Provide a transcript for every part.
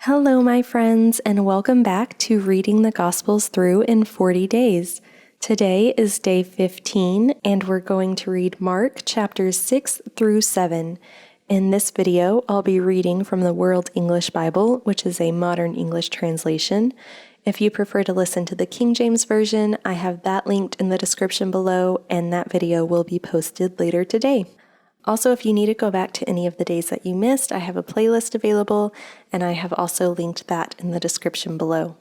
Hello, my friends, and welcome back to Reading the Gospels Through in 40 Days. Today is day 15, and we're going to read Mark chapters 6 through 7. In this video, I'll be reading from the World English Bible, which is a modern English translation. If you prefer to listen to the King James Version, I have that linked in the description below, and that video will be posted later today. Also, if you need to go back to any of the days that you missed, I have a playlist available, and I have also linked that in the description below.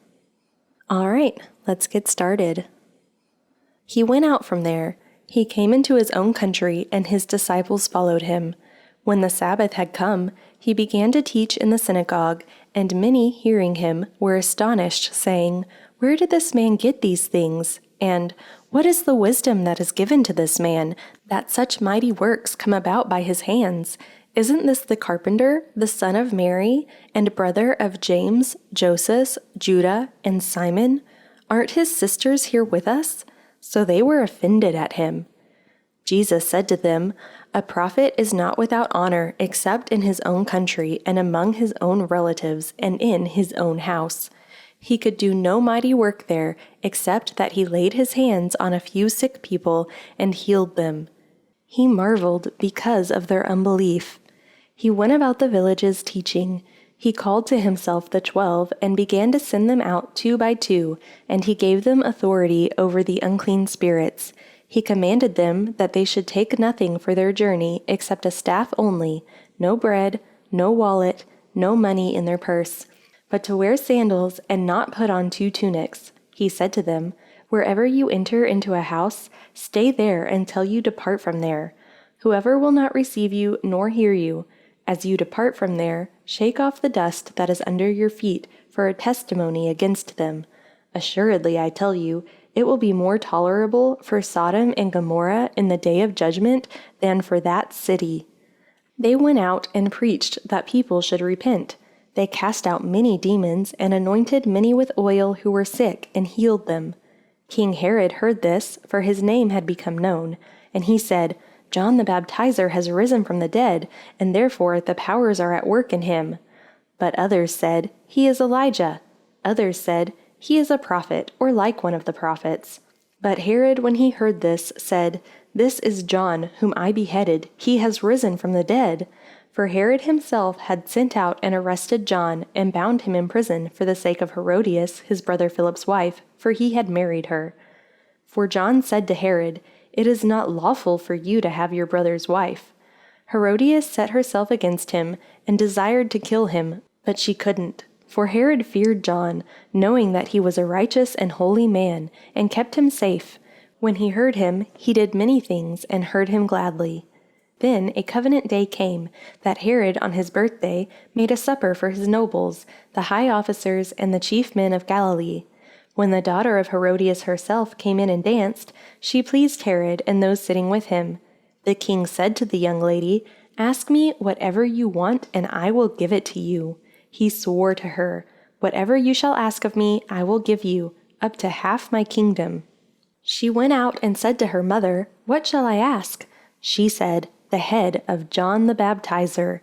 All right, let's get started. He went out from there. He came into his own country, and his disciples followed him. When the Sabbath had come, he began to teach in the synagogue, and many, hearing him, were astonished, saying, "Where did this man get these things?" And, "What is the wisdom that is given to this man, that such mighty works come about by his hands? Isn't this the carpenter, the son of Mary, and brother of James, Joseph, Judah, and Simon? Aren't his sisters here with us?" So they were offended at him. Jesus said to them, "A prophet is not without honor except in his own country and among his own relatives and in his own house." He could do no mighty work there, except that he laid his hands on a few sick people and healed them. He marveled because of their unbelief. He went about the villages teaching. He called to himself the 12 and began to send them out 2 by 2, and he gave them authority over the unclean spirits. He commanded them that they should take nothing for their journey except a staff only, no bread, no wallet, no money in their purse, but to wear sandals and not put on 2 tunics. He said to them, "Wherever you enter into a house, stay there until you depart from there. Whoever will not receive you nor hear you, as you depart from there, shake off the dust that is under your feet for a testimony against them. Assuredly, I tell you, it will be more tolerable for Sodom and Gomorrah in the day of judgment than for that city." They went out and preached that people should repent. They cast out many demons and anointed many with oil who were sick and healed them. King Herod heard this, for his name had become known, and he said, "John the Baptizer has risen from the dead, and therefore the powers are at work in him." But others said, "He is Elijah." Others said, "He is a prophet, or like one of the prophets." But Herod, when he heard this, said, "This is John, whom I beheaded. He has risen from the dead." For Herod himself had sent out and arrested John and bound him in prison for the sake of Herodias, his brother Philip's wife, for he had married her. For John said to Herod, "It is not lawful for you to have your brother's wife." Herodias set herself against him and desired to kill him, but she couldn't. For Herod feared John, knowing that he was a righteous and holy man, and kept him safe. When he heard him, he did many things and heard him gladly. Then a covenant day came, that Herod on his birthday made a supper for his nobles, the high officers, and the chief men of Galilee. When the daughter of Herodias herself came in and danced, she pleased Herod and those sitting with him. The king said to the young lady, "Ask me whatever you want, and I will give it to you." He swore to her, "Whatever you shall ask of me, I will give you, up to half my kingdom." She went out and said to her mother, "What shall I ask?" She said, "The head of John the Baptizer."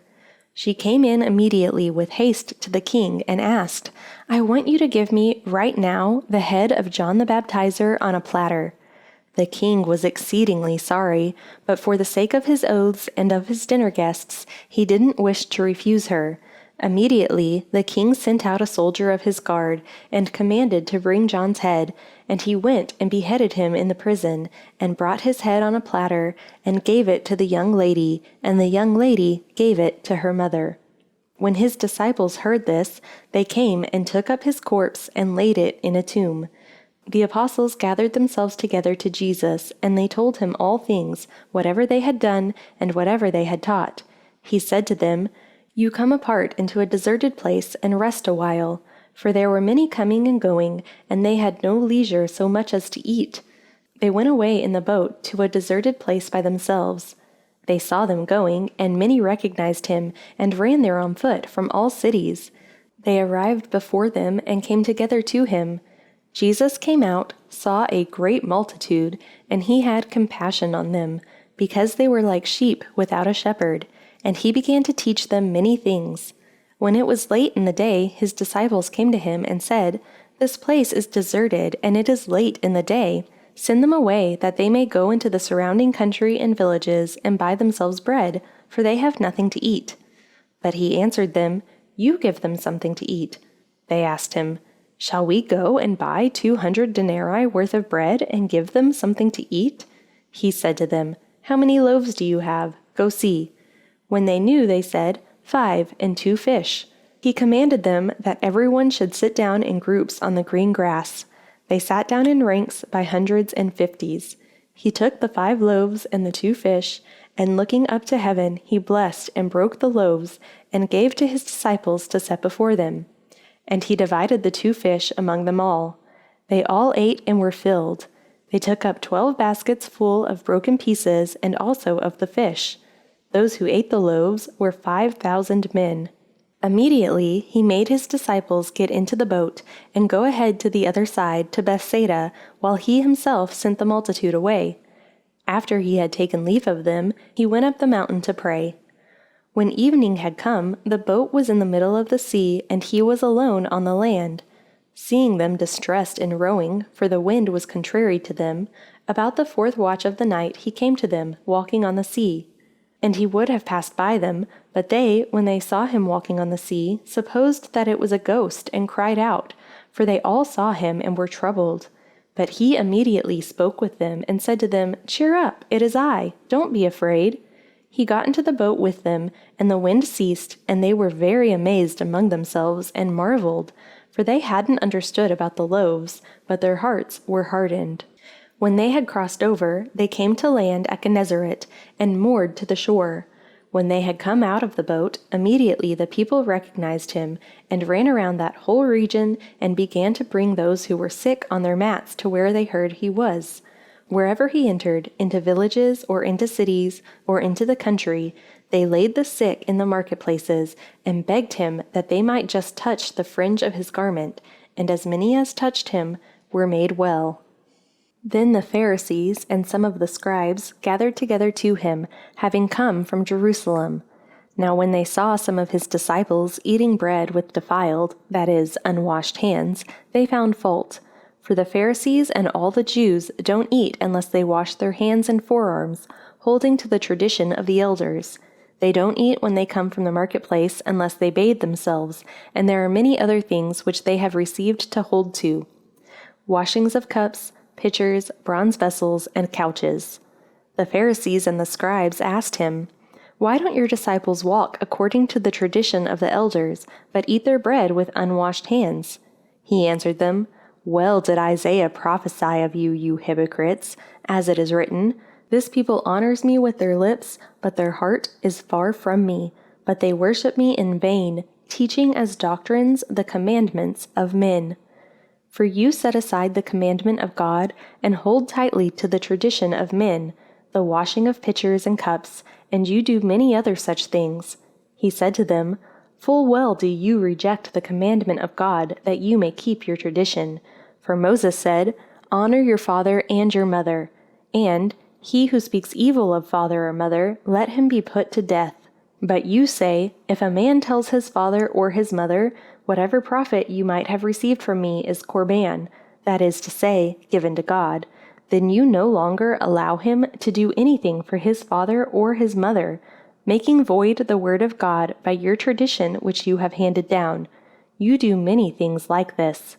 She came in immediately with haste to the king and asked, "I want you to give me, right now, the head of John the Baptizer on a platter." The king was exceedingly sorry, but for the sake of his oaths and of his dinner guests, he didn't wish to refuse her. Immediately, the king sent out a soldier of his guard and commanded to bring John's head, and he went and beheaded him in the prison, and brought his head on a platter, and gave it to the young lady, and the young lady gave it to her mother. When his disciples heard this, they came and took up his corpse and laid it in a tomb. The apostles gathered themselves together to Jesus, and they told him all things, whatever they had done and whatever they had taught. He said to them, "You come apart into a deserted place and rest a while." For there were many coming and going, and they had no leisure so much as to eat. They went away in the boat to a deserted place by themselves. They saw them going, and many recognized him, and ran there on foot from all cities. They arrived before them and came together to him. Jesus came out, saw a great multitude, and he had compassion on them, because they were like sheep without a shepherd, and he began to teach them many things. When it was late in the day, his disciples came to him and said, "This place is deserted, and it is late in the day. Send them away, that they may go into the surrounding country and villages and buy themselves bread, for they have nothing to eat." But he answered them, "You give them something to eat." They asked him, "Shall we go and buy 200 denarii worth of bread and give them something to eat?" He said to them, "How many loaves do you have? Go see." When they knew, they said, 5 and 2 fish. He commanded them that everyone should sit down in groups on the green grass. They sat down in ranks by hundreds and fifties. He took the 5 loaves and the 2 fish, and looking up to heaven, he blessed and broke the loaves, and gave to his disciples to set before them. And he divided the 2 fish among them all. They all ate and were filled. They took up 12 baskets full of broken pieces, and also of the fish. Those who ate the loaves were 5,000 men. Immediately he made his disciples get into the boat and go ahead to the other side to Bethsaida, while he himself sent the multitude away. After he had taken leave of them, he went up the mountain to pray. When evening had come, the boat was in the middle of the sea, and he was alone on the land. Seeing them distressed in rowing, for the wind was contrary to them, about the 4th watch of the night he came to them, walking on the sea. And he would have passed by them, but they, when they saw him walking on the sea, supposed that it was a ghost, and cried out, for they all saw him and were troubled. But he immediately spoke with them, and said to them, "Cheer up, it is I, don't be afraid." He got into the boat with them, and the wind ceased, and they were very amazed among themselves, and marveled, for they hadn't understood about the loaves, but their hearts were hardened. When they had crossed over, they came to land at Gennesaret, and moored to the shore. When they had come out of the boat, immediately the people recognized him, and ran around that whole region, and began to bring those who were sick on their mats to where they heard he was. Wherever he entered, into villages, or into cities, or into the country, they laid the sick in the marketplaces, and begged him that they might just touch the fringe of his garment, and as many as touched him were made well. Then the Pharisees and some of the scribes gathered together to him, having come from Jerusalem. Now when they saw some of his disciples eating bread with defiled, that is, unwashed hands, they found fault. For the Pharisees and all the Jews don't eat unless they wash their hands and forearms, holding to the tradition of the elders. They don't eat when they come from the marketplace unless they bathe themselves, and there are many other things which they have received to hold to. Washings of cups, pitchers, bronze vessels, and couches. The Pharisees and the scribes asked him, "Why don't your disciples walk according to the tradition of the elders, but eat their bread with unwashed hands?" He answered them, "Well did Isaiah prophesy of you, you hypocrites, as it is written, 'This people honors me with their lips, but their heart is far from me. But they worship me in vain, teaching as doctrines the commandments of men.' For you set aside the commandment of God and hold tightly to the tradition of men, the washing of pitchers and cups, and you do many other such things." He said to them, "Full well do you reject the commandment of God, that you may keep your tradition. For Moses said, 'Honor your father and your mother,' and 'He who speaks evil of father or mother, let him be put to death.' But you say, 'If a man tells his father or his mother, whatever profit you might have received from me is korban, that is to say, given to God, then you no longer allow him to do anything for his father or his mother, making void the word of God by your tradition which you have handed down. You do many things like this."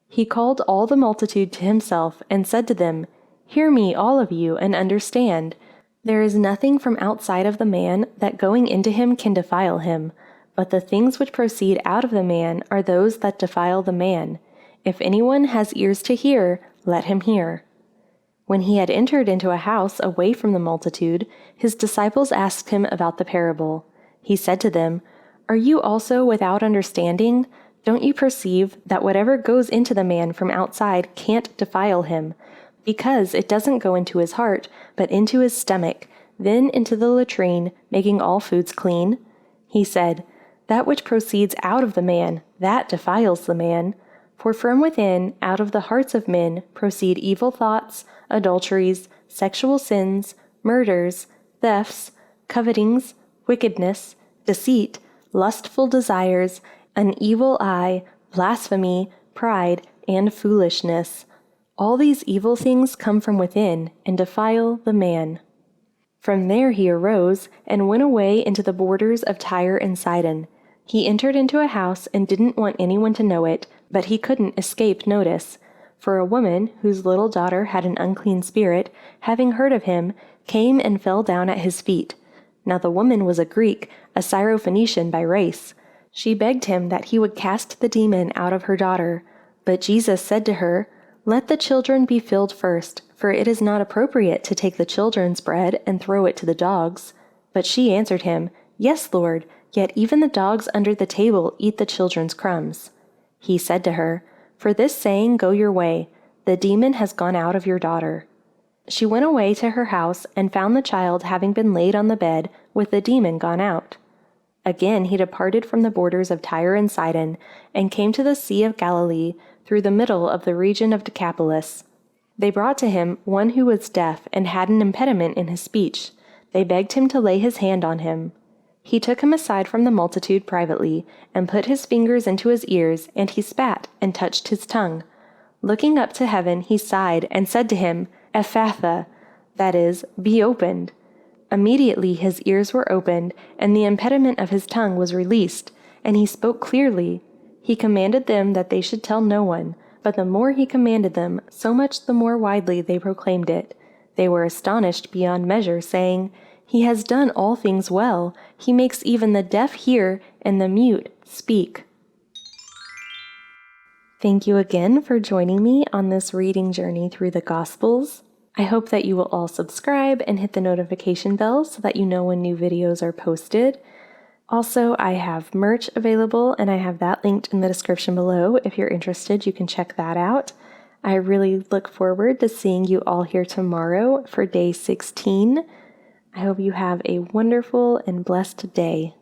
He called all the multitude to himself and said to them, "Hear me, all of you, and understand. There is nothing from outside of the man that going into him can defile him, but the things which proceed out of the man are those that defile the man. If anyone has ears to hear, let him hear." When he had entered into a house away from the multitude, his disciples asked him about the parable. He said to them, "Are you also without understanding? Don't you perceive that whatever goes into the man from outside can't defile him? Because it doesn't go into his heart, but into his stomach, then into the latrine, making all foods clean?" He said, "That which proceeds out of the man, that defiles the man. For from within, out of the hearts of men, proceed evil thoughts, adulteries, sexual sins, murders, thefts, covetings, wickedness, deceit, lustful desires, an evil eye, blasphemy, pride, and foolishness. All these evil things come from within and defile the man. From there he arose and went away into the borders of Tyre and Sidon. He entered into a house and didn't want anyone to know it, but he couldn't escape notice. For a woman, whose little daughter had an unclean spirit, having heard of him, came and fell down at his feet. Now the woman was a Greek, a Syrophoenician by race. She begged him that he would cast the demon out of her daughter. But Jesus said to her, "Let the children be filled first, for it is not appropriate to take the children's bread and throw it to the dogs." But she answered him, "Yes, Lord, yet even the dogs under the table eat the children's crumbs." He said to her, "For this saying go your way, the demon has gone out of your daughter." She went away to her house and found the child having been laid on the bed, with the demon gone out. Again he departed from the borders of Tyre and Sidon, and came to the Sea of Galilee, through the middle of the region of Decapolis. They brought to him one who was deaf and had an impediment in his speech. They begged him to lay his hand on him. He took him aside from the multitude privately, and put his fingers into his ears, and he spat, and touched his tongue. Looking up to heaven, he sighed, and said to him, "Ephphatha," that is, "Be opened." Immediately his ears were opened, and the impediment of his tongue was released, and he spoke clearly. He commanded them that they should tell no one, but the more he commanded them, so much the more widely they proclaimed it. They were astonished beyond measure, saying, "He has done all things well. He makes even the deaf hear and the mute speak." Thank you again for joining me on this reading journey through the Gospels. I hope that you will all subscribe and hit the notification bell so that you know when new videos are posted. Also, I have merch available, and I have that linked in the description below. If you're interested, you can check that out. I really look forward to seeing you all here tomorrow for day 16. I hope you have a wonderful and blessed day.